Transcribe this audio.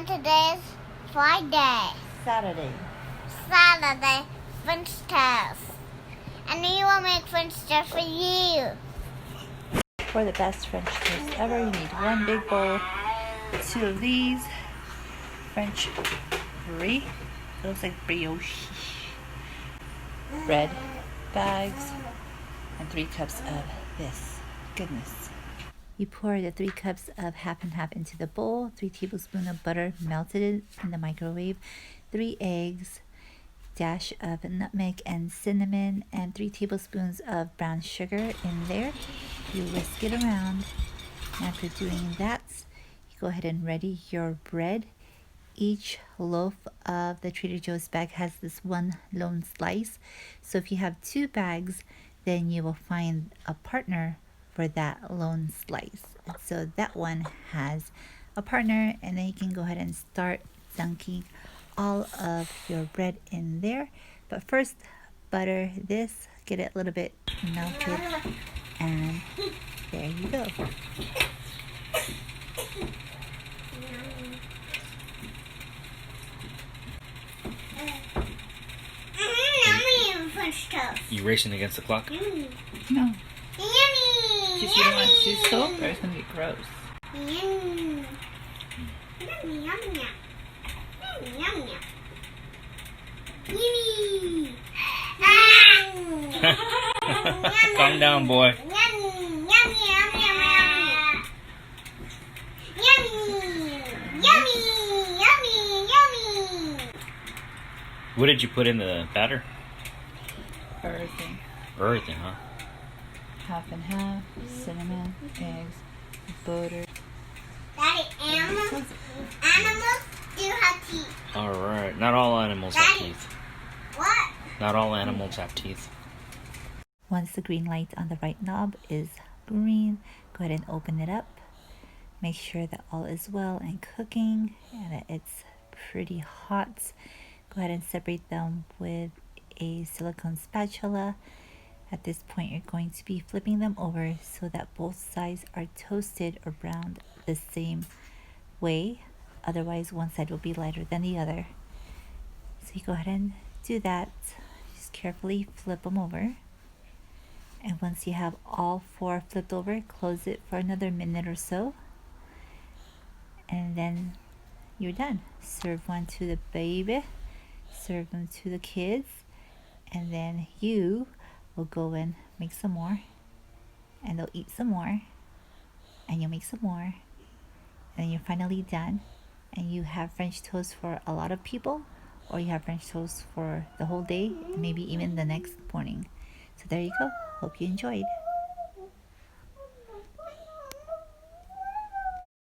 And today's Friday. Saturday. French toast. And we will make French toast for you. For the best French toast ever, you need one big bowl, 2 of these, French brie, it looks like brioche, bread bags, and 3 cups of this goodness. You pour the 3 cups of half and half into the bowl, 3 tablespoons of butter melted in the microwave, 3 eggs, dash of nutmeg and cinnamon, and 3 tablespoons of brown sugar in there. You whisk it around. After doing that, you go ahead and ready your bread. Each loaf of the Trader Joe's bag has this one lone slice. So if you have 2 bags, then you will find a partner for that lone slice. And so that one has a partner, and then you can go ahead and start dunking all of your bread in there. But first, butter this, get it a little bit melted, and there you go. Yummy French toast. You racing against the clock? No. Yummy. Just you don't want to choose soap, or it's going to be gross. Yummy. Yummy, yummy. Yummy, yummy. Yummy. Calm down, boy. Yummy, yummy, yummy, yummy. Yummy, yummy, yummy, yummy. What did you put in the batter? Everything. Everything, huh? Half and half, cinnamon, eggs, butter. Daddy, animals do have teeth. Alright. Not all animals have teeth. What? Not all animals have teeth. Once the green light on the right knob is green, go ahead and open it up. Make sure that all is well and cooking and that it's pretty hot. Go ahead and separate them with a silicone spatula. At this point, you're going to be flipping them over so that both sides are toasted around the same way. Otherwise, one side will be lighter than the other. So you go ahead and do that. Just carefully flip them over. And once you have all 4 flipped over, close it for another minute or so. And then you're done. Serve one to the baby. Serve them to the kids. And then you will go and make some more. And they'll eat some more. And you'll make some more. And you're finally done. And you have French toast for a lot of people. Or you have French toast for the whole day. Maybe even the next morning. So there you go. Hope you enjoyed.